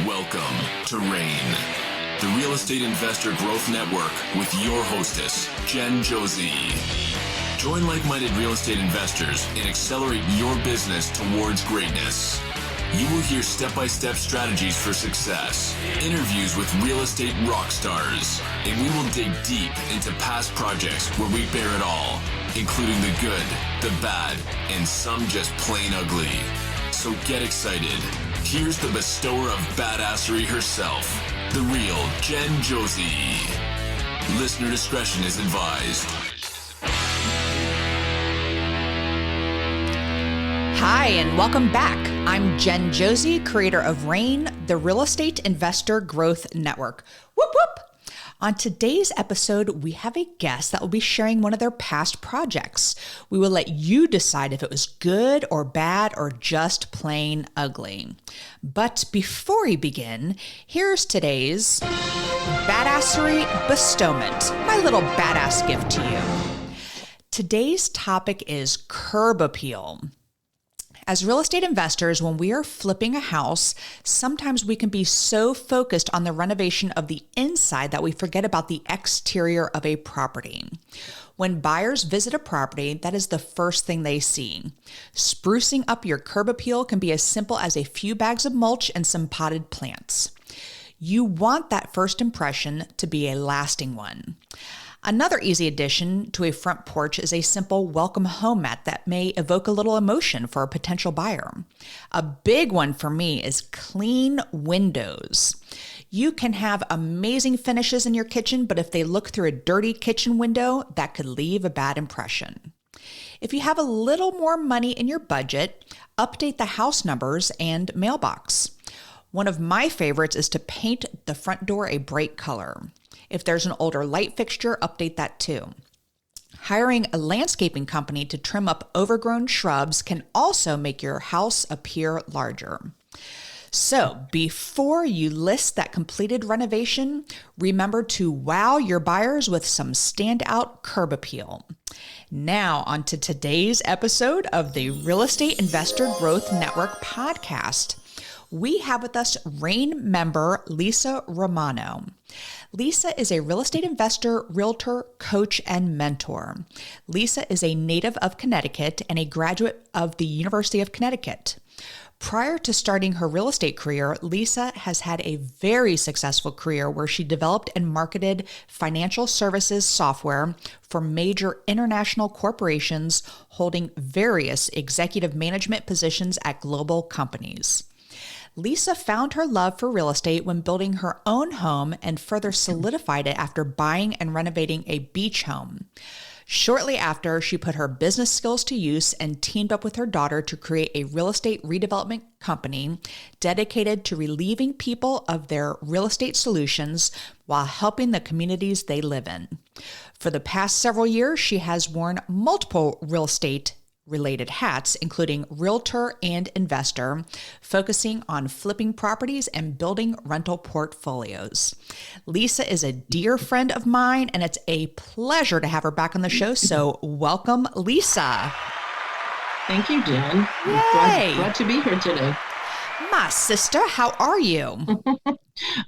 Welcome to RAIN, the Real Estate Investor Growth Network with your hostess, Jen Josie. Join like-minded real estate investors and accelerate your business towards greatness. You will hear step-by-step strategies for success, interviews with real estate rock stars, and we will dig deep into past projects where we bear it all, including the good, the bad, and some just plain ugly. So get excited. Here's the bestower of badassery herself, the real Jen Josie. Listener discretion is advised. Hi, and welcome back. I'm Jen Josie, creator of RAIN, the Real Estate Investor Growth Network. Whoop, whoop. On today's episode, we have a guest that will be sharing one of their past projects. We will let you decide if it was good or bad or just plain ugly. But before we begin, here's today's badassery bestowment, my little badass gift to you. Today's topic is curb appeal. As real estate investors, when we are flipping a house, sometimes we can be so focused on the renovation of the inside that we forget about the exterior of a property. When buyers visit a property, that is the first thing they see. Sprucing up your curb appeal can be as simple as a few bags of mulch and some potted plants. You want that first impression to be a lasting one. Another easy addition to a front porch is a simple welcome home mat that may evoke a little emotion for a potential buyer. A big one for me is clean windows. You can have amazing finishes in your kitchen, but if they look through a dirty kitchen window, that could leave a bad impression. If you have a little more money in your budget, update the house numbers and mailbox. One of my favorites is to paint the front door a bright color. If there's an older light fixture, update that too. Hiring a landscaping company to trim up overgrown shrubs can also make your house appear larger. So before you list that completed renovation, remember to wow your buyers with some standout curb appeal. Now on to today's episode of the Real Estate Investor Growth Network podcast. We have with us RAIN member Lisa Romano. Lisa is a real estate investor, realtor, coach, and mentor. Lisa is a native of Connecticut and a graduate of the University of Connecticut. Prior to starting her real estate career, Lisa has had a very successful career where she developed and marketed financial services software for major international corporations holding various executive management positions at global companies. Lisa found her love for real estate when building her own home and further solidified it after buying and renovating a beach home. Shortly after, she put her business skills to use and teamed up with her daughter to create a real estate redevelopment company dedicated to relieving people of their real estate solutions while helping the communities they live in. For the past several years, she has worn multiple real estate related hats, including realtor and investor, focusing on flipping properties and building rental portfolios. Lisa is a dear friend of mine, and it's a pleasure to have her back on the show. So welcome, Lisa. Thank you, Jen. Yay. Glad to be here today. My sister, how are you?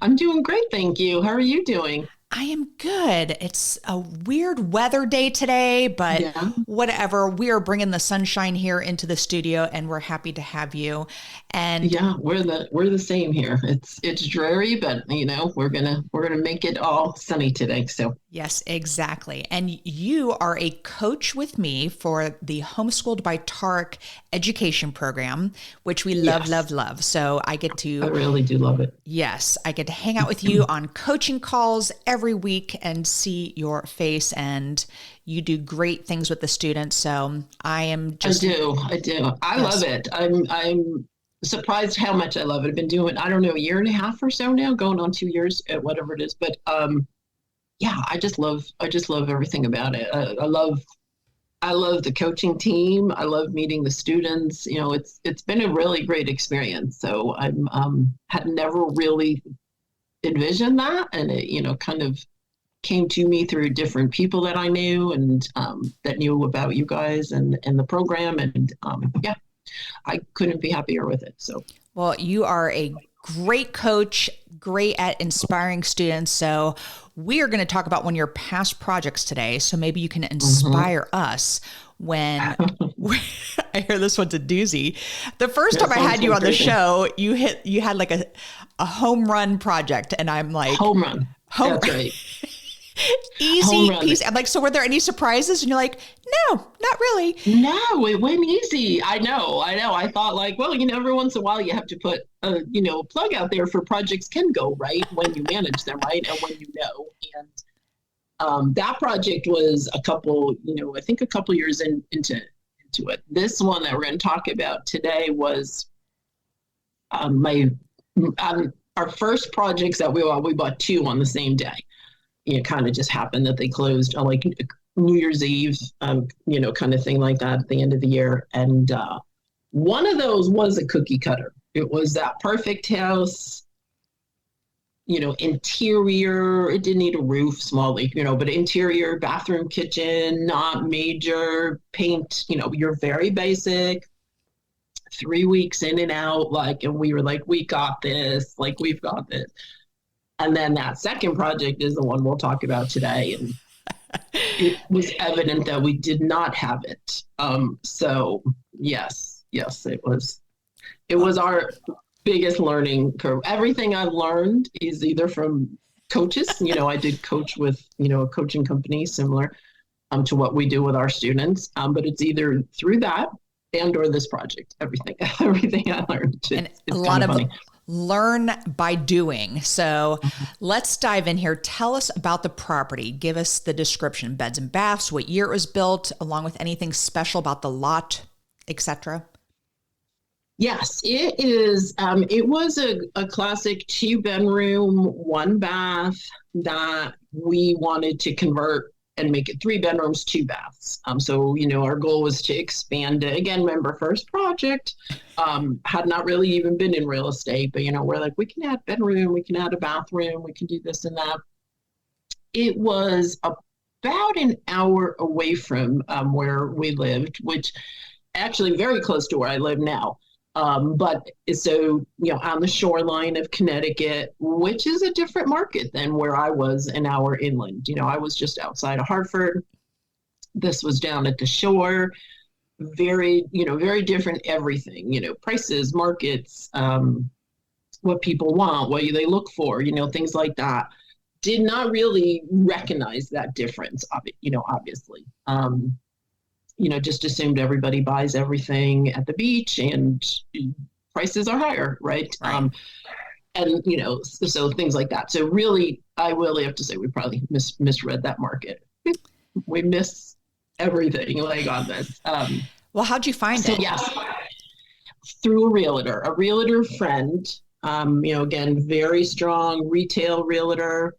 I'm doing great, thank you. How are you doing? I am good. It's a weird weather day today, but whatever. We are bringing the sunshine here into the studio, and we're happy to have you. And yeah, we're the same here. It's dreary, but we're gonna make it all sunny today. So yes, exactly. And you are a coach with me for the HomeSchooled by Tarek education program, which we love, love, love. So I really do love it. Yes, I get to hang out with you on coaching calls every week and see your face, and you do great things with the students. So I do. I love it. I'm surprised how much I love it. I've been doing, I don't know, a year and a half or so now, going on 2 years, whatever it is. But I just love everything about it. I love the coaching team. I love meeting the students. It's been a really great experience. So I'm had never really envisioned that, and it kind of came to me through different people that I knew and that knew about you guys and the program, and I couldn't be happier with it. So well, you are a great coach, great at inspiring students. So we are going to talk about one of your past projects today. So maybe you can inspire us when I hear this one's a doozy. The first time I had you on the show, you had like a home run project, and I'm like, home run. That's right. Easy peasy. I'm like, so were there any surprises? And you're like, no, not really. No, it went easy. I know. I thought like, well, every once in a while you have to put a plug out there for projects can go right when you manage them, right? And when And that project was a couple years into it. This one that we're going to talk about today was our first projects that we bought two on the same day. It kind of just happened that they closed on like New Year's Eve, kind of thing like that at the end of the year. And one of those was a cookie cutter. It was that perfect house, interior. It didn't need a roof, small leak, but interior, bathroom, kitchen, not major paint, you're very basic. 3 weeks in and out, and we were like, we've got this. And then that second project is the one we'll talk about today. And it was evident that we did not have it. So yes, it was our biggest learning curve. Everything I've learned is either from coaches. I did coach with, a coaching company similar to what we do with our students. But it's either through that and or this project. Everything I learned. And a lot of learn by doing. So let's dive in here. Tell us about the property. Give us the description, beds and baths, what year it was built, along with anything special about the lot, etc. Yes, it is. It was a classic 2-bedroom, 1-bath that we wanted to convert and make it 3 bedrooms, 2 baths. So, our goal was to expand it. Again, remember, first project, had not really even been in real estate, but, we're like, we can add bedroom, we can add a bathroom, we can do this and that. It was about an hour away from where we lived, which actually very close to where I live now. But so, on the shoreline of Connecticut, which is a different market than where I was an hour inland. I was just outside of Hartford. This was down at the shore. Very, very different everything, prices, markets, what people want, what they look for, things like that. Did not really recognize that difference, obviously. Just assumed everybody buys everything at the beach and prices are higher, right? And, so things like that. So really, I really have to say we probably misread that market. We miss everything on this. Well, how'd you find it? Yes, through a realtor friend, again, very strong retail realtor,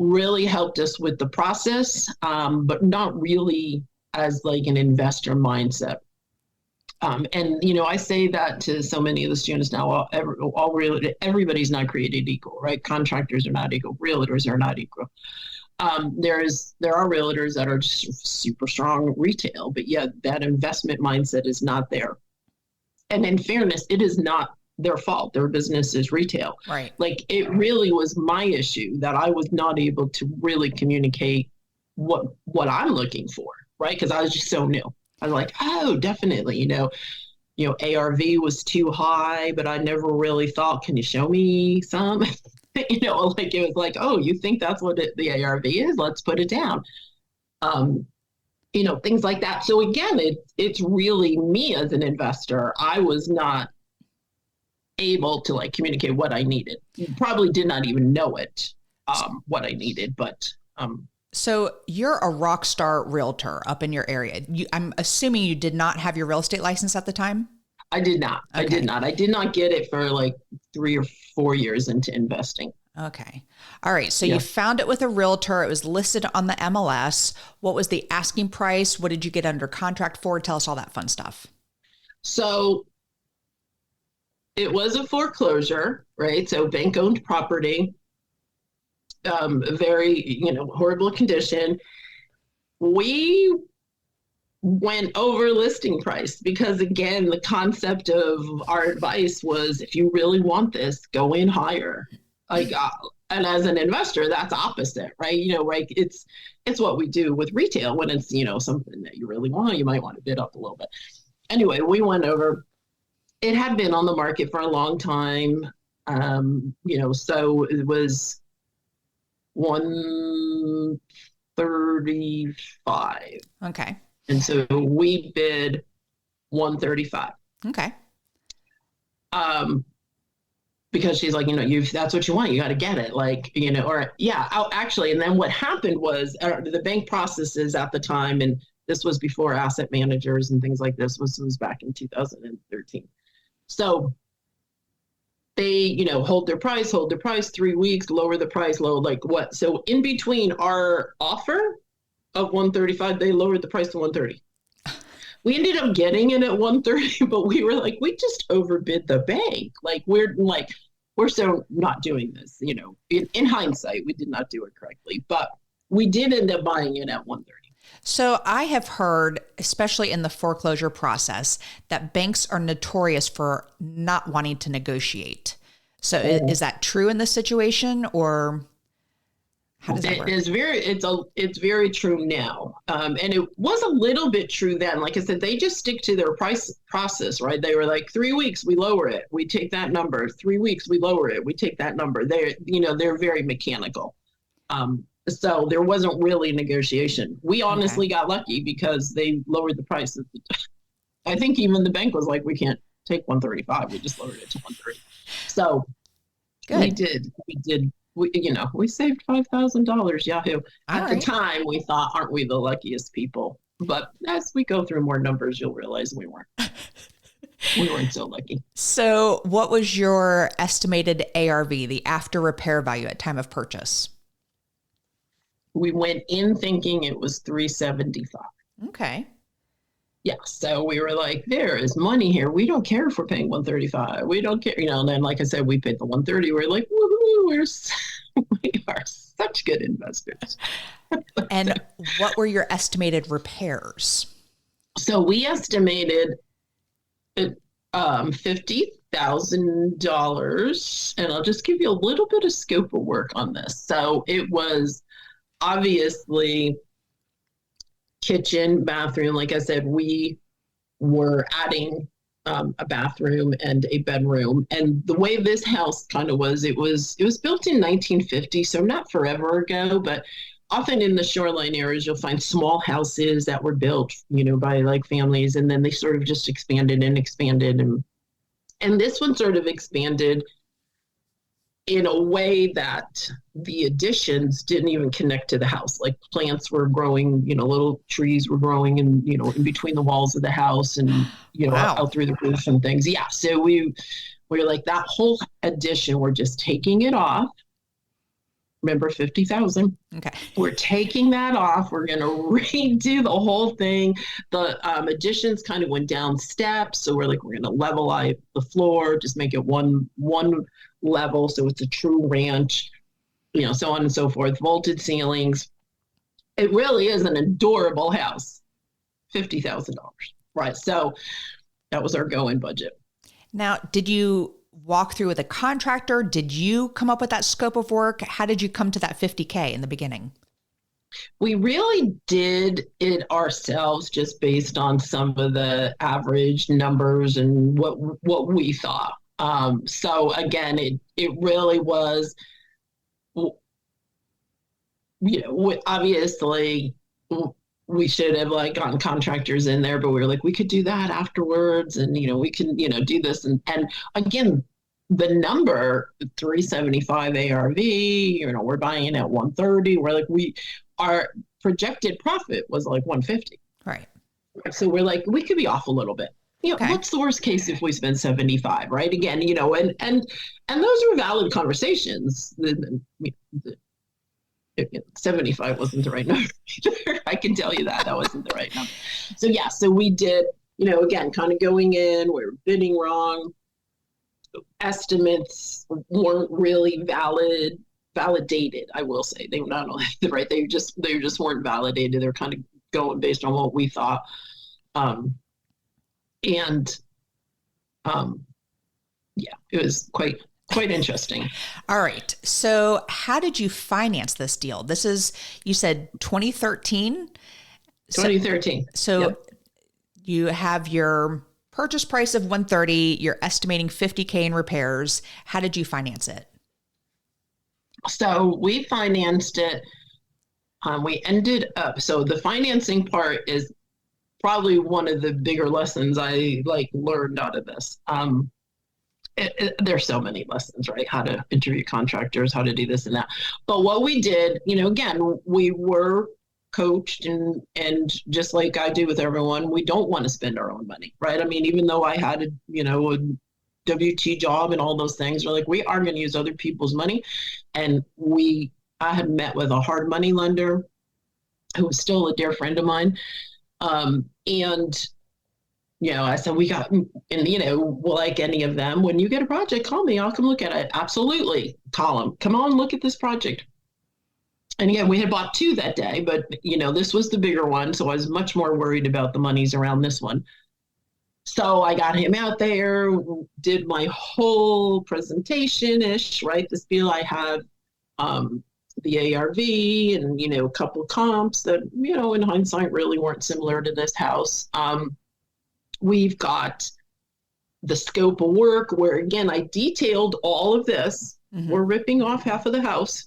really helped us with the process, but not really as like an investor mindset. And, I say that to so many of the students now, everybody's not created equal, right? Contractors are not equal. Realtors are not equal. There are realtors that are just super strong retail, but yet that investment mindset is not there. And in fairness, it is not their fault. Their business is retail. Right. Like it really was my issue that I was not able to really communicate what I'm looking for. Right. Because I was just so new. I was like, oh, definitely, ARV was too high, but I never really thought, can you show me some? It was like, oh, you think that's what the ARV is? Let's put it down. Things like that. So again, it's really me as an investor. I was not able to communicate what I needed. Probably did not even know it, what I needed, but So you're a rock star realtor up in your area. I'm assuming you did not have your real estate license at the time? I did not. Okay. I did not get it for 3 or 4 years into investing. Okay. All right. So you found it with a realtor. It was listed on the MLS. What was the asking price? What did you get under contract for? Tell us all that fun stuff. So it was a foreclosure, right? So bank-owned property. Very, horrible condition. We went over listing price because, again, the concept of our advice was, if you really want this, go in higher. Like, and as an investor, that's opposite, right? Right. It's what we do with retail when it's, something that you really want, you might want to bid up a little bit. Anyway, we went over. It had been on the market for a long time. So it was 135. Okay. And so we bid 135. Okay. Because she's like, that's what you want. You got to get it. Like, actually. And then what happened was the bank processes at the time, and this was before asset managers and things like this, was back in 2013. So they, hold their price, 3 weeks, lower the price, like what? So in between our offer of 135, they lowered the price to 130. We ended up getting it at 130, but we were like, we just overbid the bank. Like, we're so not doing this, in hindsight, we did not do it correctly, but we did end up buying it at 130. So I have heard, especially in the foreclosure process, that banks are notorious for not wanting to negotiate. So is that true in this situation, or how does that work? It's very true now. And it was a little bit true then. Like I said, they just stick to their price process, right? They were like, 3 weeks, we lower it. We take that number. 3 weeks, we lower it. We take that number. They're very mechanical. So there wasn't really negotiation. We honestly got lucky because they lowered the price. I think even the bank was like, we can't take 135. We just lowered it to 130. So good. We did. We saved $5,000. Yahoo! At the time, we thought, aren't we the luckiest people? But as we go through more numbers, you'll realize we weren't. We weren't so lucky. So, what was your estimated ARV, the after repair value at time of purchase? We went in thinking it was $375. Okay. Yeah, so we were like, there is money here. We don't care if we're paying $135. We don't care, and then, like I said, we paid the $130. We're like, woohoo, we are such good investors. And what were your estimated repairs? So we estimated $50,000, and I'll just give you a little bit of scope of work on this. So it was obviously kitchen, bathroom. Like I said, we were adding a bathroom and a bedroom. And the way this house kind of was, it was built in 1950, so not forever ago, but often in the shoreline areas, you'll find small houses that were built, by like families, and then they sort of just expanded. And this one sort of expanded in a way that the additions didn't even connect to the house. Like plants were growing, little trees were growing in between the walls of the house and, wow. out through the roof and things. Yeah. So we were like, that whole addition, we're just taking it off. Remember, 50,000. Okay. We're taking that off. We're going to redo the whole thing. The additions kind of went down steps. So we're going to level out the floor, just make it one level. So it's a true ranch, so on and so forth. Vaulted ceilings. It really is an adorable house. $50,000. Right. So that was our go-in budget. Now, did you walk through with a contractor? Did you come up with that scope of work? How did you come to that 50K in the beginning? We really did it ourselves, just based on some of the average numbers and what we thought. So again, it really was, obviously we should have gotten contractors in there, but we were like, we could do that afterwards. And, we can, do this. And again, the number 375 ARV, we're buying it at 130. We're like, our projected profit was like 150. Right. So we're like, we could be off a little bit. Okay. What's the worst case if we spend 75, right? Again, and those were valid conversations. 75 wasn't the right number either. I can tell you that wasn't the right number. So we did, again, kind of going in, we were bidding wrong. Estimates weren't really validated, I will say. They were not only right, they just weren't validated. They're kind of going based on what we thought. And yeah, it was quite interesting. All right. So how did you finance this deal? This is, you said 2013? 2013. So yep. You have your purchase price of 130, you're estimating 50K in repairs. How did you finance it? So we financed it. We ended up, so the financing part is probably one of the bigger lessons I learned out of this. There's so many lessons, right? How to interview contractors, how to do this and that. But what we did, again, we were coached and just like I do with everyone, we don't want to spend our own money, right? I mean, even though I had a WT job and all those things, we're like, we are going to use other people's money. And I had met with a hard money lender who was still a dear friend of mine. I said, like any of them, when you get a project, call me, I'll come look at it. Absolutely. Call them. Come on, look at this project. And again, we had bought 2 that day, but this was the bigger one. So I was much more worried about the monies around this one. So I got him out there, did my whole presentation-ish, right? This deal I have the ARV and, a couple of comps that, in hindsight really weren't similar to this house. We've got the scope of work where, again, I detailed all of this. Mm-hmm. We're ripping off half of the house,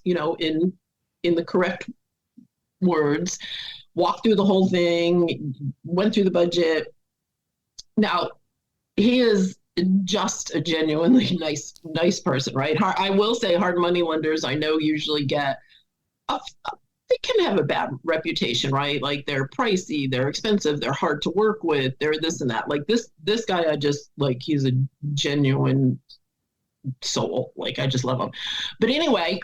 in the correct words, walked through the whole thing, went through the budget. Now, he is just a genuinely nice person, right? I will say hard money lenders, I know, usually get they can have a bad reputation, right? Like they're pricey, they're expensive, they're hard to work with, they're this and that. Like this guy, I just he's a genuine soul. Like I just love him. But anyway,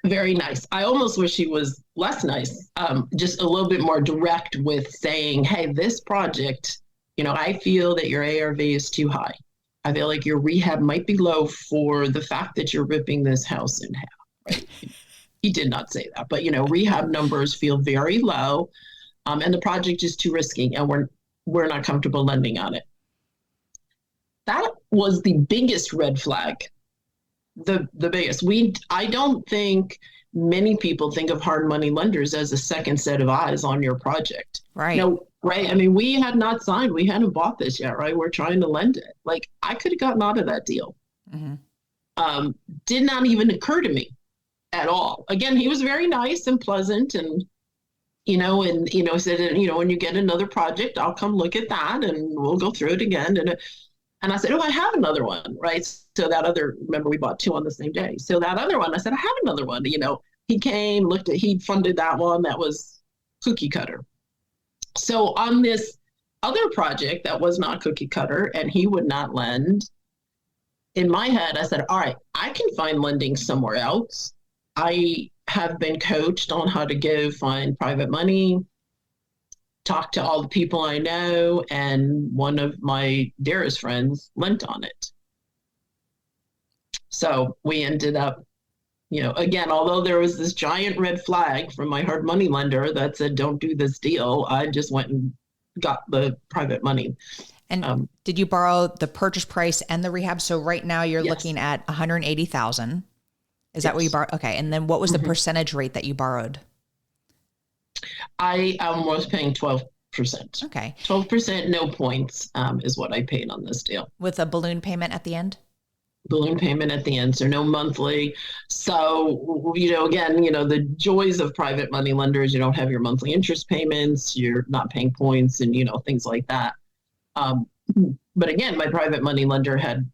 very nice. I almost wish he was less nice, just a little bit more direct with saying, hey, this project, I feel that your ARV is too high. I feel like your rehab might be low for the fact that you're ripping this house in half, right? He did not say that, but rehab numbers feel very low, and the project is too risky, and we're not comfortable lending on it. That was the biggest red flag. The biggest. I don't think many people think of hard money lenders as a second set of eyes on your project. Right. No, right. I mean, we had not signed. We hadn't bought this yet, right? We're trying to lend it. Like I could have gotten out of that deal. Mm-hmm. Did not even occur to me at all. Again, he was very nice and pleasant and, said, when you get another project, I'll come look at that and we'll go through it again. And I said, I have another one, right? So that other, remember we bought 2 on the same day. So that other one, I said, I have another one. He came, he funded that one. That was cookie cutter. So on this other project that was not cookie cutter and he would not lend, in my head, I said, all right, I can find lending somewhere else. I have been coached on how to find private money, talk to all the people I know, and one of my dearest friends lent on it. So we ended up, again, although there was this giant red flag from my hard money lender that said, don't do this deal, I just went and got the private money. And did you borrow the purchase price and the rehab? So right now you're yes. looking at $180,000. Is that yes. what you borrowed? Okay. And then what was the percentage rate that you borrowed? I was paying 12%. Okay. 12%, no points, is what I paid on this deal. With a balloon payment at the end? Balloon payment at the end, so no monthly. So, again, the joys of private money lenders, you don't have your monthly interest payments, you're not paying points and, things like that. But again, my private money lender had,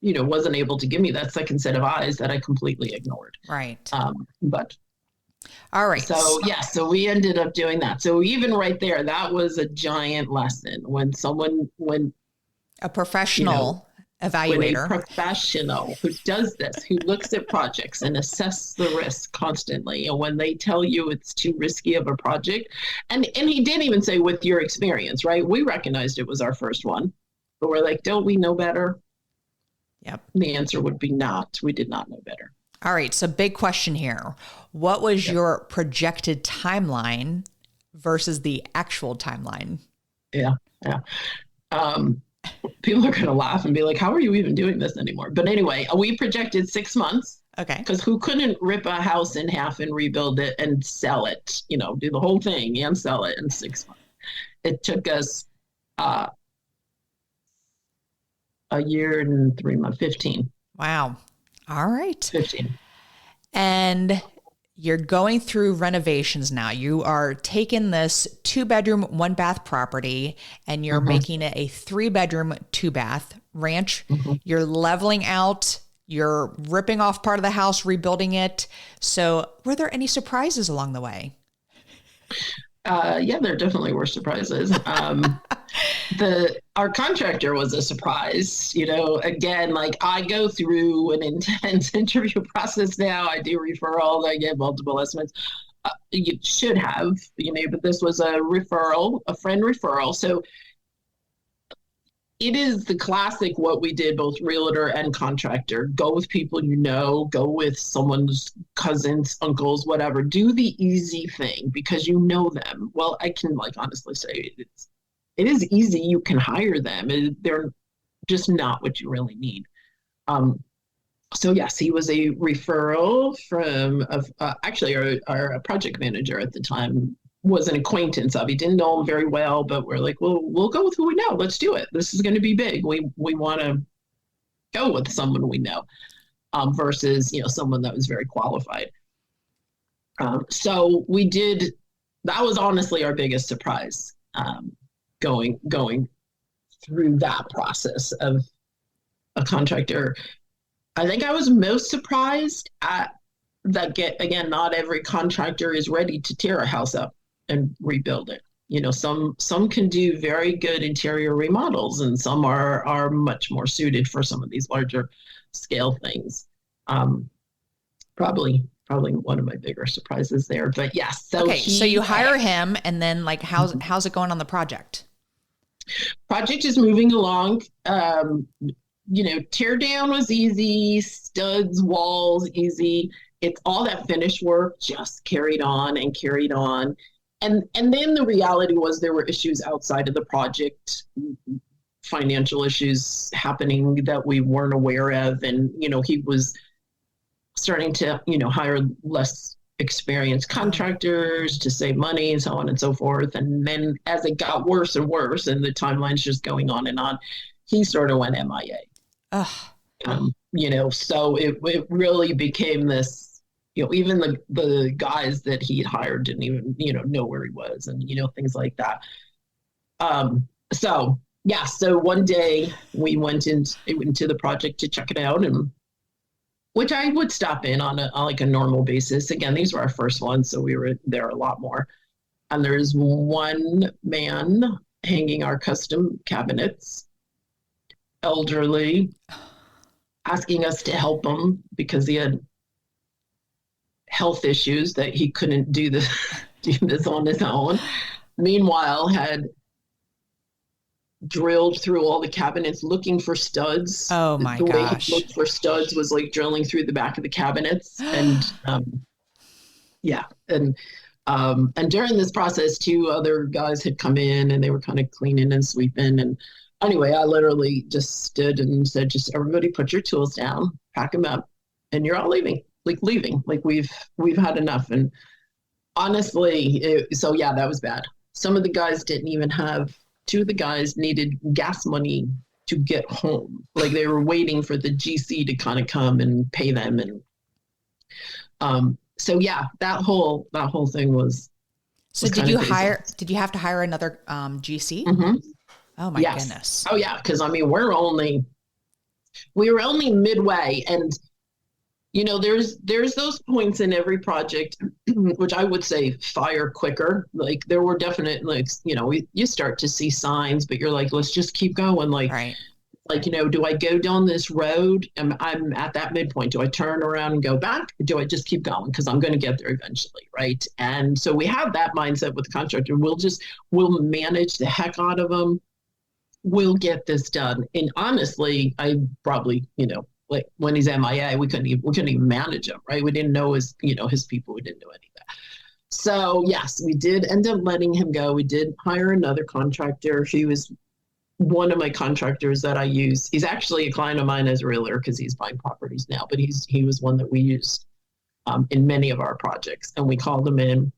wasn't able to give me that second set of eyes that I completely ignored. Right. But all right. So we ended up doing that. So even right there, that was a giant lesson when a professional evaluator, when a professional who does this, who looks at projects and assesses the risk constantly, and when they tell you it's too risky of a project, and he didn't even say with your experience, right? We recognized it was our first one, but we're like, don't we know better? Yep. The answer would be not. We did not know better. All right. So big question here. What was your projected timeline versus the actual timeline. Yeah. Yeah. People are going to laugh and be like, how are you even doing this anymore? But anyway, we projected 6 months. Okay. Because who couldn't rip a house in half and rebuild it and sell it, do the whole thing and sell it in 6 months. It took us a year and 3 months, 15. Wow. All right. 15. And you're going through renovations now. You are taking this 2-bedroom, 1-bath property and you're making it a 3-bedroom, 2-bath ranch. You're leveling out, you're ripping off part of the house, rebuilding it. So were there any surprises along the way? Yeah, there definitely were surprises. Our contractor was a surprise. Again, like I go through an intense interview process now. I do referrals. I get multiple estimates. You should have, but this was a referral, a friend referral. So it is the classic what we did, both realtor and contractor. Go with people go with someone's cousins, uncles, whatever. Do the easy thing because you know them. Well, I can honestly say it is easy. You can hire them. They're just not what you really need. So yes, he was a referral from actually our project manager at the time was an acquaintance of. He didn't know him very well, but we're like, well, we'll go with who we know. Let's do it. This is going to be big. We want to go with someone we know versus, someone that was very qualified. So we did, that was honestly our biggest surprise going through that process of a contractor. I think I was most surprised at that again, not every contractor is ready to tear a house up and rebuild it. Some can do very good interior remodels and some are much more suited for some of these larger scale things. Probably one of my bigger surprises there, but yes. So so you hire him and then how's it going on the project? Project is moving along. Tear down was easy, studs, walls, easy. It's all that finished work just carried on. And then the reality was there were issues outside of the project, financial issues happening that we weren't aware of. And, he was starting to, hire less experienced contractors to save money and so on and so forth. And then as it got worse and worse and the timeline's just going on and on, he sort of went MIA. So it really became this, even the guys that he hired didn't even, know where he was and, things like that. So one day we went into the project to check it out, and which I would stop in on a normal basis. Again, these were our first ones, so we were there a lot more. And there's one man hanging our custom cabinets, elderly, asking us to help him because he had health issues that he couldn't do this on his own. Meanwhile, had drilled through all the cabinets looking for studs. Oh my gosh. The way he looked for studs was like drilling through the back of the cabinets. And and during this process, 2 other guys had come in and they were kind of cleaning and sweeping. And anyway, I literally just stood and said, just everybody put your tools down, pack them up, and you're all leaving. Like we've had enough. And honestly, that was bad. Some of the guys didn't even have, 2 of the guys needed gas money to get home. Like they were waiting for the GC to kind of come and pay them. And that whole thing was. So did you have to hire another GC? Mm-hmm. Oh my goodness. Oh yeah. Cause we were only midway, and there's those points in every project, which I would say fire quicker. Like there were definite, you start to see signs, but you're like, let's just keep going. Right. Do I go down this road? I'm at that midpoint. Do I turn around and go back? Or do I just keep going? Because I'm going to get there eventually. Right. And so we have that mindset with the contractor. We'll manage the heck out of them. We'll get this done. And honestly, I probably, like when he's MIA, we couldn't even manage him, right? We didn't know his people. We didn't know any of that. So yes, we did end up letting him go. We did hire another contractor. He was one of my contractors that I use. He's actually a client of mine as a realtor because he's buying properties now, but he was one that we used in many of our projects, and we called him in.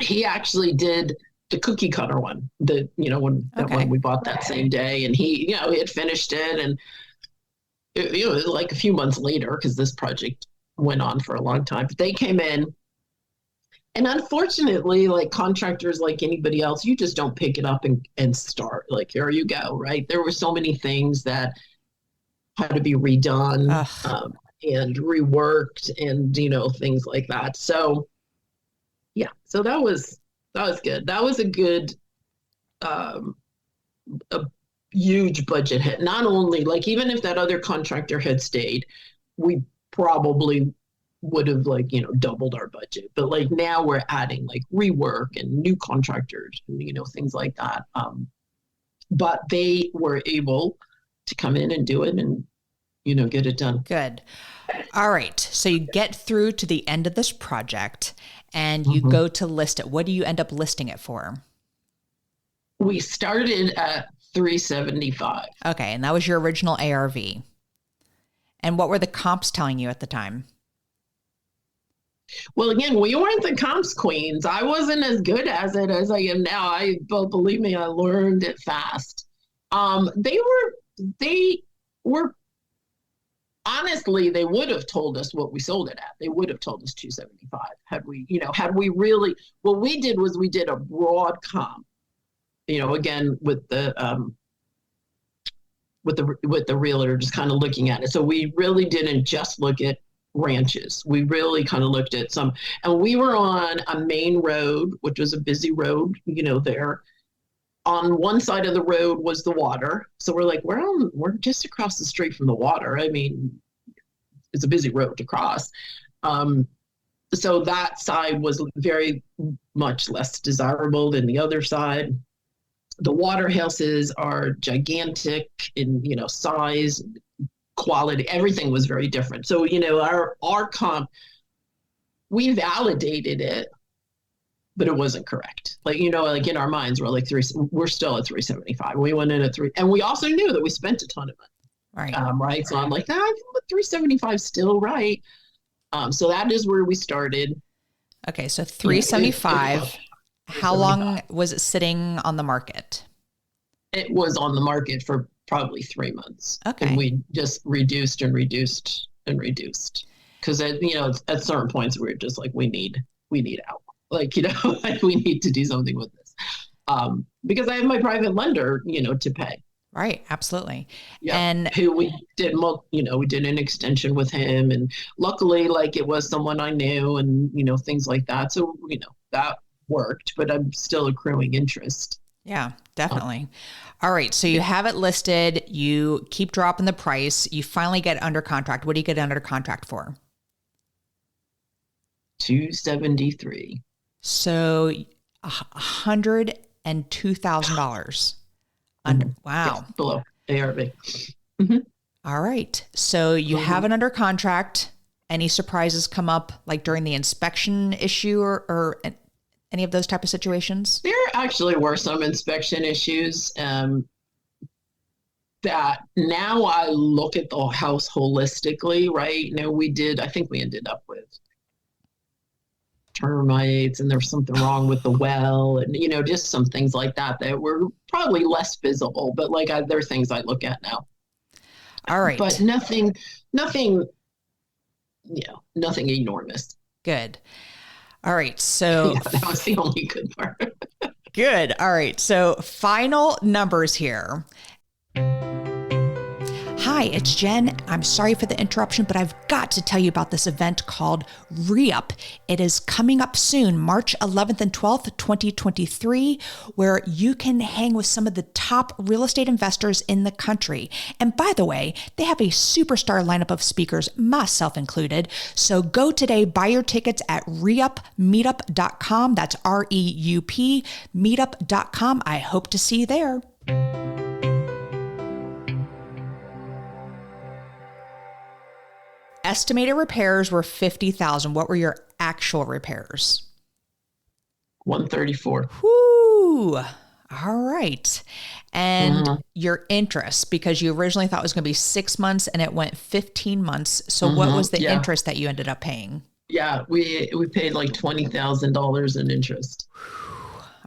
He actually did the cookie cutter one, that one we bought that same day, and he had finished it, and it was like a few months later because this project went on for a long time. But they came in. And unfortunately, like contractors, like anybody else, you just don't pick it up and start. Like, here you go, right? There were so many things that had to be redone and reworked and, things like that. So, yeah, so that was good. That was a good, a huge budget hit. Not only, like, even if that other contractor had stayed, we probably would have doubled our budget, but like now we're adding like rework and new contractors and things like that, but they were able to come in and do it and get it done. Good. All right, so you get through to the end of this project and you go to list it. What do you end up listing it for? We started at $375. Okay, and that was your original ARV. And what were the comps telling you at the time? Well, again, we weren't the comps queens. I wasn't as good as it as I am now. Believe me, I learned it fast. They were honestly, they would have told us what we sold it at. They would have told us 275 had we really. What we did was we did a broad comp. Again with the realtor, just kind of looking at it. So we really didn't just look at ranches. We really kind of looked at some, and we were on a main road, which was a busy road, there. On one side of the road was the water. So we're like, we're just across the street from the water. I mean, it's a busy road to cross. So that side was very much less desirable than the other side. The water houses are gigantic in, size, quality, everything was very different. So, our comp, we validated it, but it wasn't correct. Like, like in our minds, we're like we're still at 375. We went in at 3, and we also knew that we spent a ton of money. Right. Right. So I'm like, 375 still right. So that is where we started. Okay. So 375. How long was it sitting on the market? It was on the market for probably 3 months. Okay. And we just reduced and reduced and reduced. Because at certain points we were just like, we need out. Like, like we need to do something with this. Because I have my private lender, to pay. Right. Absolutely. Yeah. And who we did, we did an extension with him, and luckily, like it was someone I knew, and things like that. So that worked, but I'm still accruing interest. Yeah, definitely. All right. So you have it listed, you keep dropping the price, you finally get under contract. What do you get under contract for? $273. So $102,000. Wow. Yes, below ARV. All right. So you have it under contract. Any surprises come up like during the inspection issue or any of those type of situations? There actually were some inspection issues that now I look at the house holistically, right? I think we ended up with termites, and there was something wrong with the well, and just some things like that were probably less visible, but like there are things I look at now. All right. But nothing enormous. Good. All right. So yeah, that was the only good part. Good. All right. So final numbers here. Hi, it's Jen. I'm sorry for the interruption, but I've got to tell you about this event called Re-Up. It is coming up soon, March 11th and 12th, 2023, where you can hang with some of the top real estate investors in the country. And by the way, they have a superstar lineup of speakers, myself included. So go today, buy your tickets at reupmeetup.com. That's REUP meetup.com. I hope to see you there. Estimated repairs were $50,000. What were your actual repairs? 134. Whoo. All right. And Mhm. your interest, because you originally thought it was going to be 6 months and it went 15 months. So what was the Yeah. interest that you ended up paying? Yeah, we paid like $20,000 in interest.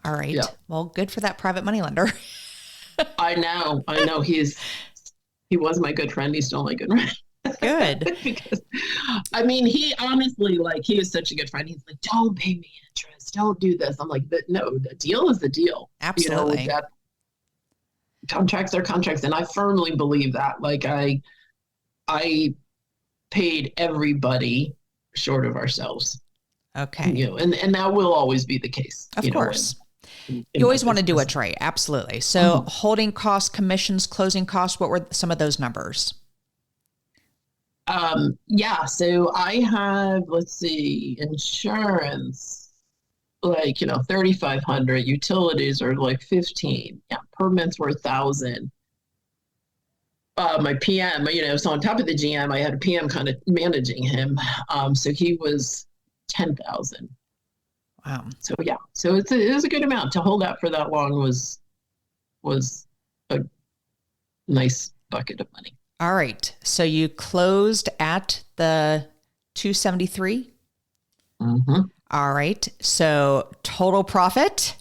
All right. Yeah. Well, good for that private money lender. I know. He was my good friend. He's still my good friend. Good. Because I mean, he honestly, like, he is such a good friend. He's like, don't pay me interest. Don't do this. I'm like, no, the deal is the deal. Absolutely. That contracts are contracts. And I firmly believe that. Like, I paid everybody short of ourselves. Okay. And that will always be the case. Of course. In You always my want to do business. what's right. Absolutely. So holding costs, commissions, closing costs, what were some of those numbers? Yeah, so I have, let's see, insurance, like, 3,500, utilities are like 15. Yeah, permits were 1,000. My PM, so on top of the GM, I had a PM kind of managing him. So he was 10,000. Wow. So yeah, so it was a good amount to hold out for that long was a nice bucket of money. All right. So you closed at the 273. Mm-hmm. All right. So total profit.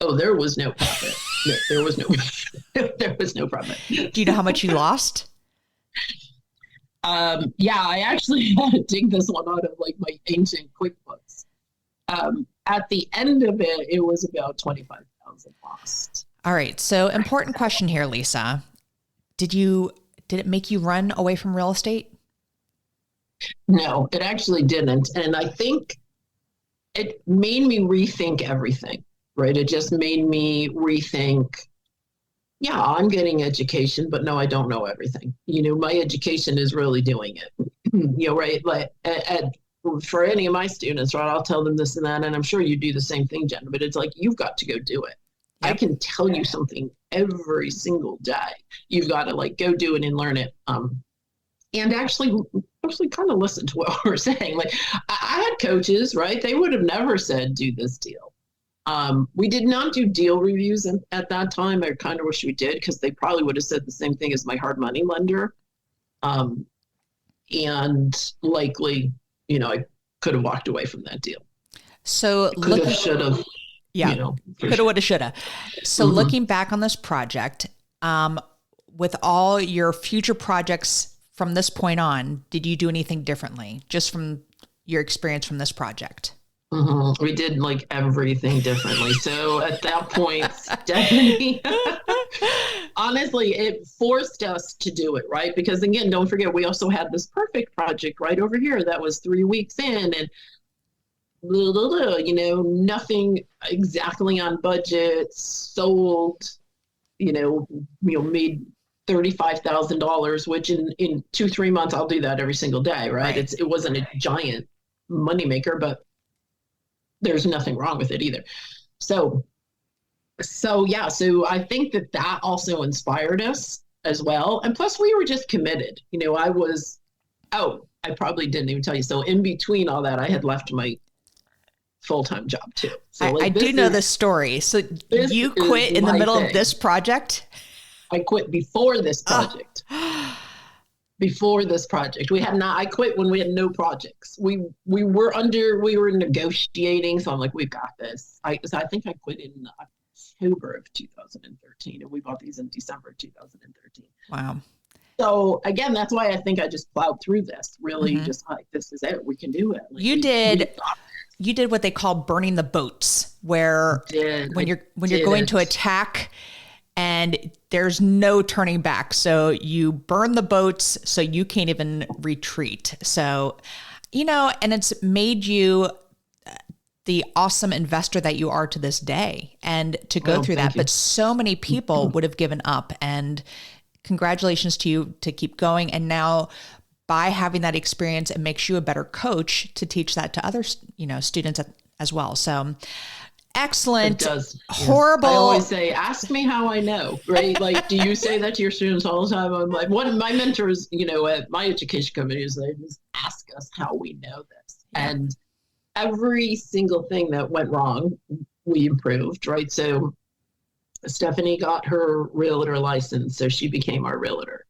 Oh, there was no profit. No, there was no, there was no profit. Do you know how much you lost? Yeah, I actually had to dig this one out of like my ancient QuickBooks. At the end of it, it was about 25,000 lost. All right. So important question here, Lisa. Did it make you run away from real estate? No, it actually didn't. And I think it made me rethink everything, right? It just made me rethink, yeah, I'm getting education, but no, I don't know everything. My education is really doing it, right? Like for any of my students, right, I'll tell them this and that, and I'm sure you do the same thing, Jen, but it's like, you've got to go do it. Yep. I can tell you something every single day. You've got to like go do it and learn it. And actually kind of listen to what we're saying. Like I had coaches, right? They would have never said, do this deal. We did not do deal reviews at that time. I kind of wish we did, because they probably would have said the same thing as my hard money lender. And likely, I could have walked away from that deal. So could have, should have. Yeah, coulda, woulda, shoulda. So looking back on this project, with all your future projects from this point on, did you do anything differently, just from your experience from this project? We did like everything differently. So at that point, Stephanie, honestly, it forced us to do it, right? Because again, don't forget, we also had this perfect project right over here that was 3 weeks in, and nothing exactly on budget, sold, made $35,000, which in 2-3 months, I'll do that every single day, right? It wasn't a giant moneymaker, but there's nothing wrong with it either. So yeah, so I think that also inspired us as well. And plus we were just committed. I probably didn't even tell you. So in between all that, I had left my full-time job too. So I do know this story. So you quit in the middle of this project? I quit before this project. Before this project, I quit when we had no projects. We were negotiating. So I'm like, we've got this. I think I quit in October of 2013, and we bought these in December of 2013. Wow. So again, that's why I think I just plowed through this. Really, just like, this is it. We can do it. Like, you did what they call burning the boats, where when you're going to attack, and there's no turning back. So you burn the boats so you can't even retreat. So, and it's made you the awesome investor that you are to this day, and to go through that. But so many people would have given up, and congratulations to you to keep going. And now by having that experience, it makes you a better coach to teach that to other, students as well. So excellent. It does. Horrible. I always say, ask me how I know, right? Like, do you say that to your students all the time? I'm like, one of my mentors, at my education company is they just ask us how we know this. Yeah. And every single thing that went wrong, we improved, right? So Stephanie got her realtor license, so she became our realtor.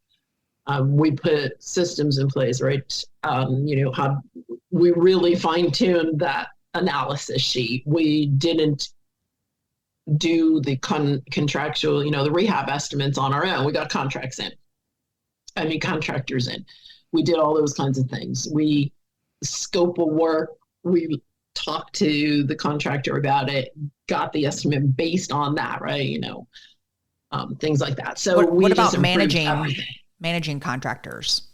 We put systems in place, right? How we really fine-tuned that analysis sheet. We didn't do the contractual, the rehab estimates on our own. We got contractors in. We did all those kinds of things. We scope of work. We talked to the contractor about it, got the estimate based on that, right? Things like that. So what about managing contractors?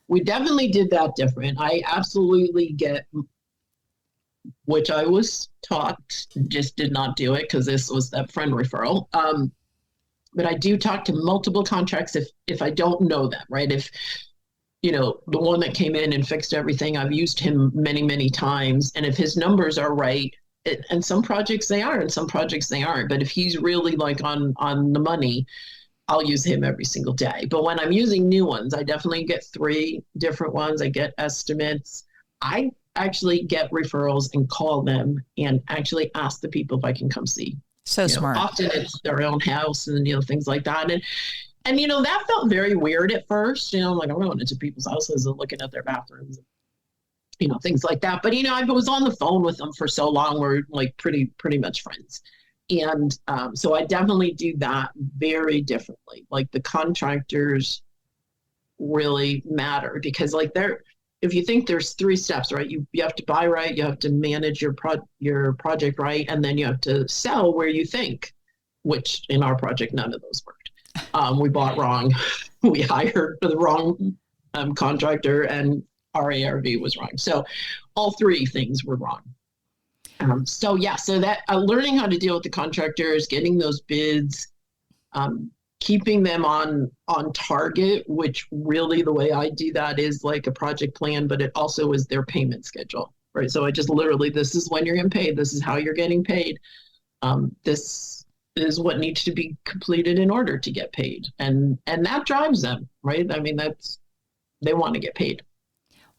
We definitely did that different. I absolutely get, which I was taught, just did not do it because this was that friend referral. But I do talk to multiple contracts if I don't know them, right? If, the one that came in and fixed everything, I've used him many, many times. And if his numbers are right, and some projects they are, and some projects they aren't. But if he's really like on the money, I'll use him every single day. But when I'm using new ones, I definitely get 3 different ones. I get estimates. I actually get referrals and call them and actually ask the people if I can come see. So smart. Often it's their own house and, things like that. And that felt very weird at first. I'm like, I'm going into people's houses and looking at their bathrooms, things like that. But, I was on the phone with them for so long. We're like pretty much friends. And so I definitely do that very differently. Like the contractors really matter because if you think there's 3 steps, right? You have to buy right, you have to manage your project right, and then you have to sell where you think, which in our project, none of those worked. We bought wrong. We hired the wrong contractor and our ARV was wrong. So all 3 things were wrong. So that learning how to deal with the contractors, getting those bids, keeping them on target, which really the way I do that is like a project plan, but it also is their payment schedule, right? So I just literally, this is when you're getting paid. This is how you're getting paid. This is what needs to be completed in order to get paid. And that drives them, right? I mean, they want to get paid.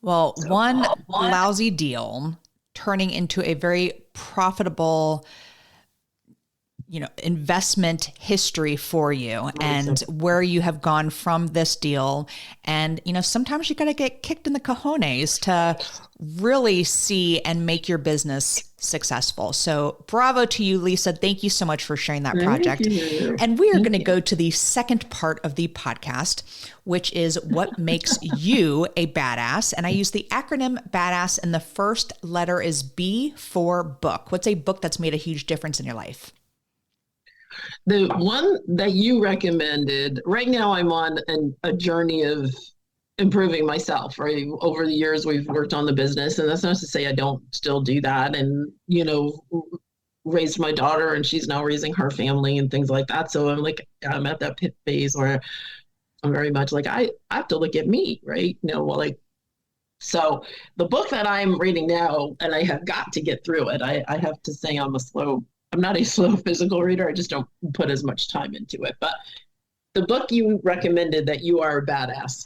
Well, one lousy deal turning into a very profitable, investment history for you and where you have gone from this deal. And, sometimes you got to get kicked in the cojones to really see and make your business successful. So bravo to you, Lisa. Thank you so much for sharing that project. And we are going to go to the second part of the podcast, which is what makes you a badass. And I use the acronym BADASS, and the first letter is B for book. What's a book that's made a huge difference in your life? The one that you recommended, right now I'm on a journey of improving myself, right? Over the years, we've worked on the business, and that's not to say I don't still do that. And, raised my daughter and she's now raising her family and things like that. So I'm at that phase where I'm very much like, I have to look at me, right? So the book that I'm reading now, and I have got to get through it. I have to say I'm not a slow physical reader. I just don't put as much time into it. But the book you recommended, that You Are a Badass.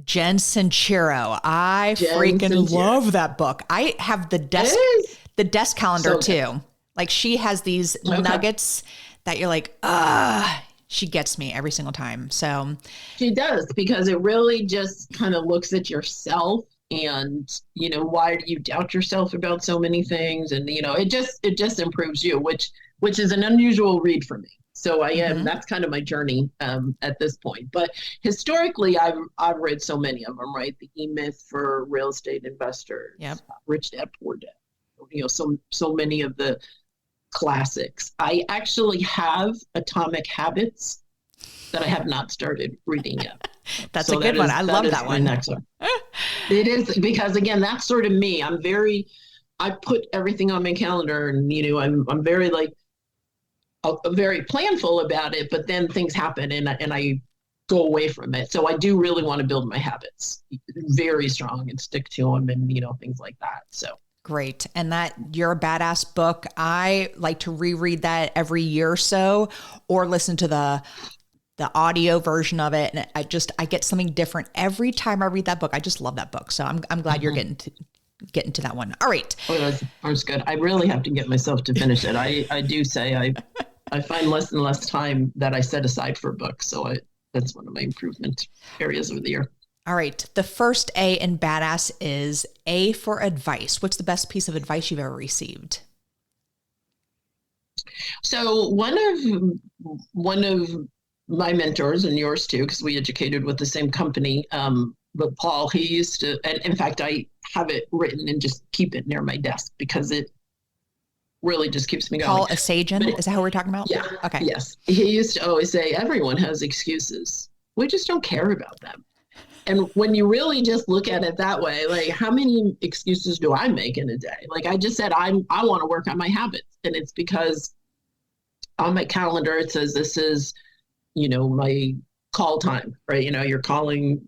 Jen Sincero. I freaking love that book. I have the desk calendar too. Like she has these nuggets that you're like, she gets me every single time. So she does, because it really just kind of looks at yourself and, why do you doubt yourself about so many things? And, it just improves you, which is an unusual read for me. So that's kind of my journey at this point. But historically, I've read so many of them, right? The E-Myth for real estate investors, Rich Dad, Poor Dad, so many of the classics. I actually have Atomic Habits that I have not started reading yet. That's a good one. I love that one. Next one. It is, because again, that's sort of me. I put everything on my calendar, and I'm very very planful about it, but then things happen and I go away from it. So I do really want to build my habits very strong and stick to them and, things like that. So great. And that You're a Badass book, I like to reread that every year or so, or listen to the audio version of it. And I get something different every time I read that book. I just love that book. So I'm glad you're getting get into that one. All right. Oh, that's good. I really have to get myself to finish it. I do say I find less and less time that I set aside for books. So that's one of my improvement areas over the year. All right. The first A in badass is A for advice. What's the best piece of advice you've ever received? So one of my mentors, and yours too, because we educated with the same company, but Paul, he used to, and in fact, I have it written and just keep it near my desk because it really just keeps me going. Paul Asajan, is that who we're talking about? Yeah. Okay. Yes. He used to always say, everyone has excuses. We just don't care about them. And when you really just look at it that way, like how many excuses do I make in a day? Like I just said, I want to work on my habits. And it's because on my calendar, it says this is, my call time, right? You're calling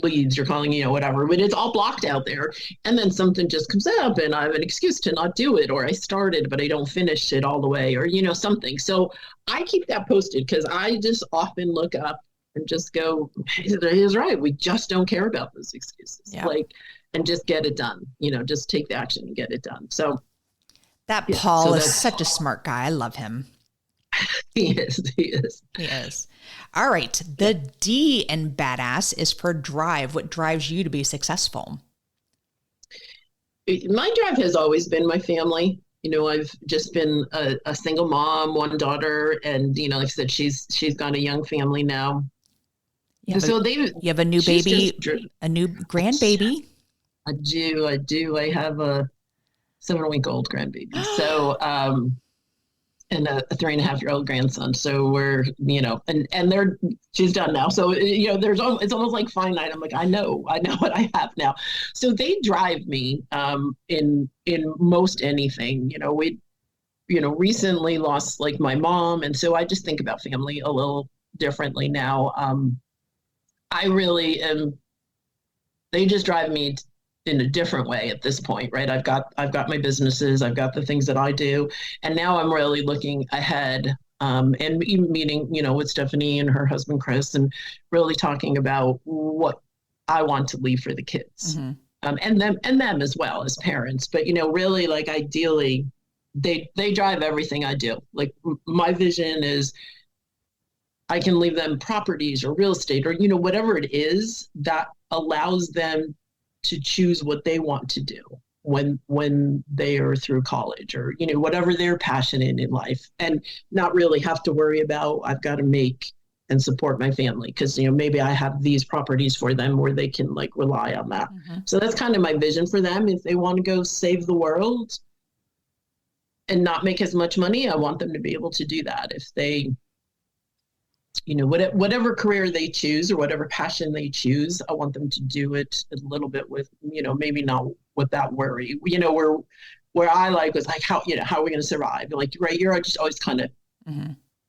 leads, you're calling, whatever, but it's all blocked out there. And then something just comes up and I have an excuse to not do it, or I started, but I don't finish it all the way, or, something. So I keep that posted because I just often look up and just go, he's right. We just don't care about those excuses. Yeah. And just get it done, just take the action and get it done. So that Paul is such a smart guy. I love him. He is. All right. The D in badass is for drive. What drives you to be successful? My drive has always been my family. I've just been a single mom, one daughter, and like I said, she's got a young family now. You have a new baby, a new grandbaby. I do. I have a 7-week-old grandbaby. So, and a 3.5-year-old grandson. So we're, and she's done now. So, it's almost like finite. I'm like, I know what I have now. So they drive me, in most anything. We, recently lost like my mom. And so I just think about family a little differently now. I really am, they just drive me in a different way at this point, right? I've got my businesses, I've got the things that I do. And now I'm really looking ahead, and even meeting, with Stephanie and her husband, Chris, and really talking about what I want to leave for the kids, and them as well as parents. But, really like ideally they drive everything I do. Like my vision is I can leave them properties or real estate or, whatever it is that allows them to choose what they want to do when they are through college or, whatever they're passionate in life, and not really have to worry about, I've got to make and support my family. Cause maybe I have these properties for them where they can like rely on that. So that's kind of my vision for them. If they want to go save the world and not make as much money, I want them to be able to do that. If they, whatever career they choose or whatever passion they choose, I want them to do it a little bit with, maybe not with that worry, where I was like, how are we going to survive? Like, right. You're just always kind of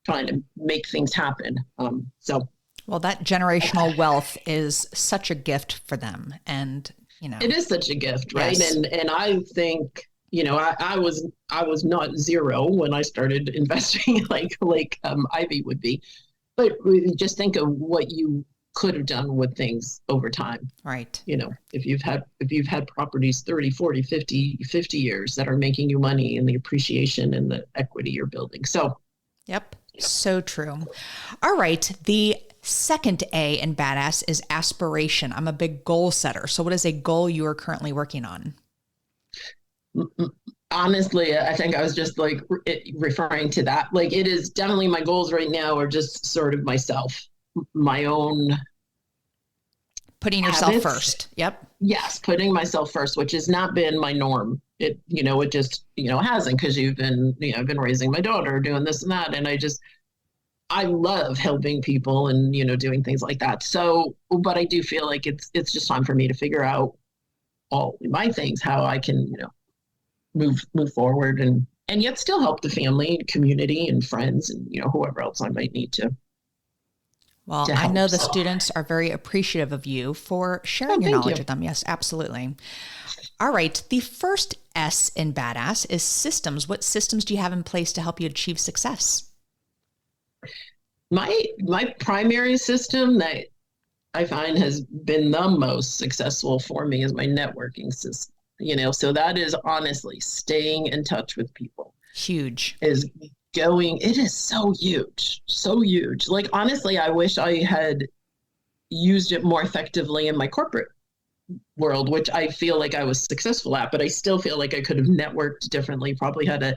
trying to make things happen. Well, that generational wealth is such a gift for them. And, it is such a gift. Right. Yes. And I think, I was not zero when I started investing like Ivy would be. But just think of what you could have done with things over time. Right. If you've had properties 30, 40, 50 years that are making you money and the appreciation and the equity you're building. So, yep. So true. All right. The second A in badass is aspiration. I'm a big goal setter. So what is a goal you are currently working on? Honestly, I think I was just like referring to that. Like it is definitely my goals right now are just sort of myself, my own. Putting yourself first. Yep. Yes. Putting myself first, which has not been my norm. It just, hasn't, because you've been, I've been raising my daughter, doing this and that. And I love helping people and, doing things like that. So, but I do feel like it's just time for me to figure out all my things, how I can, move forward and yet still help the family, community, and friends, and whoever else I might need to. Well, to help. I know the students are very appreciative of you for sharing your knowledge with them. Yes, absolutely. All right. The first S in badass is systems. What systems do you have in place to help you achieve success? My primary system that I find has been the most successful for me is my networking system. So that is honestly staying in touch with people Huge. it is so huge, so huge. Like, honestly, I wish I had used it more effectively in my corporate world, which I feel like I was successful at, but I still feel like I could have networked differently, probably had a,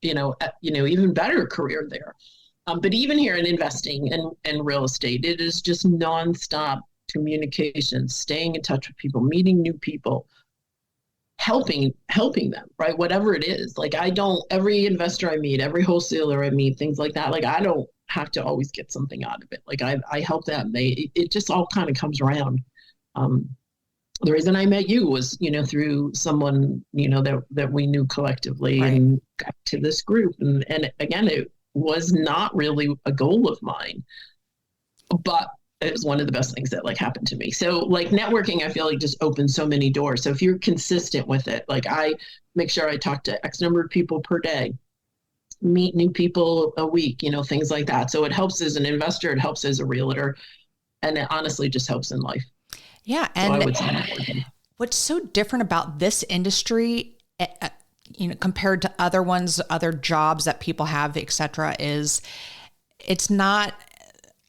even better career there. But even here in investing and real estate, it is just nonstop communication, staying in touch with people, meeting new people, helping them, right? Whatever it is. Like, every investor I meet, every wholesaler I meet, things like that, like, I don't have to always get something out of it. Like, I help them. It just all kind of comes around. The reason I met you was, through someone, that we knew collectively, Right. and got to this group. And again, it was not really a goal of mine, but it was one of the best things that happened to me. So networking, I feel like just opens so many doors. So if you're consistent with it, I make sure I talk to X number of people per day, meet new people a week, things like that. So it helps as an investor, it helps as a realtor, and it honestly just helps in life. Yeah. So I would say And networking. what's so different about this industry, compared to other ones, other jobs that people have, et cetera, is it's not,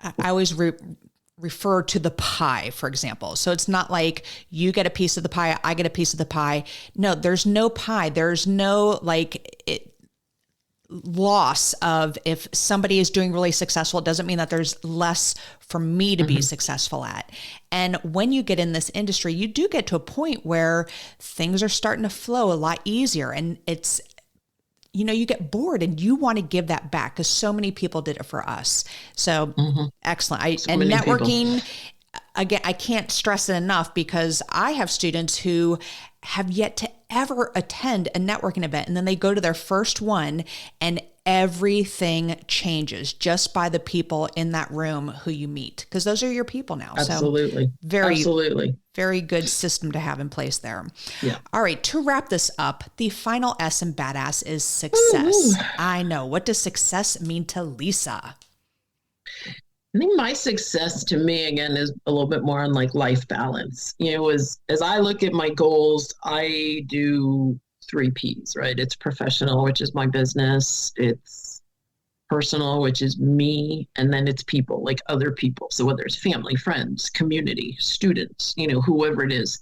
I always refer to the pie, for example. So it's not like you get a piece of the pie, I get a piece of the pie. No, there's no pie. There's no loss of, if somebody is doing really successful, it doesn't mean that there's less for me to be successful at. And when you get in this industry, you do get to a point where things are starting to flow a lot easier, and it's, you get bored and you want to give that back, because so many people did it for us. So excellent. And networking, again, I can't stress it enough, because I have students who have yet to ever attend a networking event, and then they go to their first one and everything changes just by the people in that room who you meet, because those are your people now. Absolutely. So Absolutely. very good system to have in place there. Yeah. All right. To wrap this up, the final S in badass is success. Ooh. I know. What does success mean to Lisa? I think my success, to me, again, is a little bit more on life balance. As I look at my goals, I do 3 P's, right? It's professional, which is my business. It's personal, which is me. And then it's people, like other people. So whether it's family, friends, community, students, whoever it is.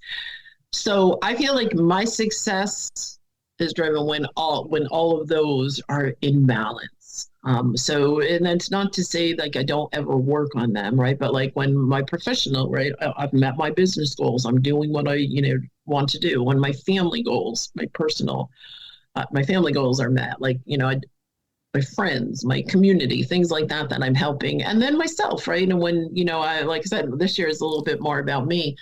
So I feel like my success is driven when all of those are in balance. And that's not to say I don't ever work on them, right? But when my professional, right, I've met my business goals, I'm doing what I, want to do. When my family goals, my family goals are met, my friends, my community, things like that I'm helping. And then myself, right? And when, like I said, this year is a little bit more about me,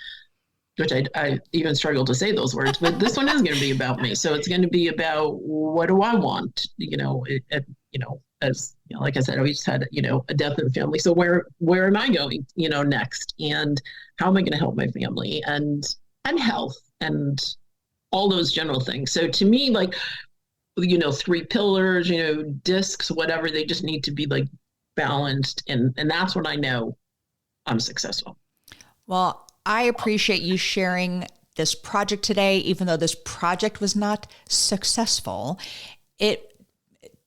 which I even struggle to say those words, but this one is going to be about me. So it's going to be about, what do I want? As like I said, we just had a death in the family. So where am I going next, and how am I going to help my family and health and all those general things. So to me, 3 pillars, discs, whatever, they just need to be balanced, and that's when I know I'm successful. Well, I appreciate you sharing this project today. Even though this project was not successful, it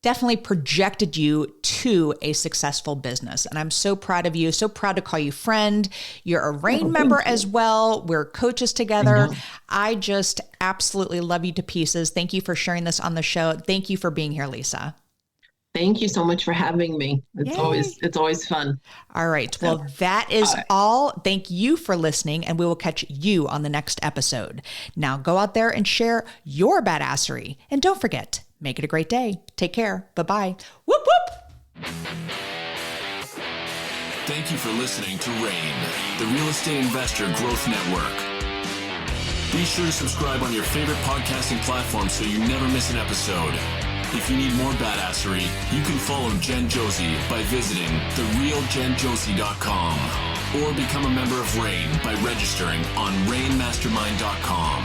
definitely projected you to a successful business. And I'm so proud of you, so proud to call you friend. You're a RAIN member as well. We're coaches together. I just absolutely love you to pieces. Thank you for sharing this on the show. Thank you for being here, Lisa. Thank you so much for having me. It's always fun. All right. Well, that is all. Thank you for listening, and we will catch you on the next episode. Now go out there and share your badassery. And don't forget, make it a great day. Take care. Bye-bye. Whoop, whoop. Thank you for listening to RAIN, the Real Estate Investor Growth Network. Be sure to subscribe on your favorite podcasting platform so you never miss an episode. If you need more badassery, you can follow Jen Josie by visiting therealjenjosie.com or become a member of RAIN by registering on rainmastermind.com.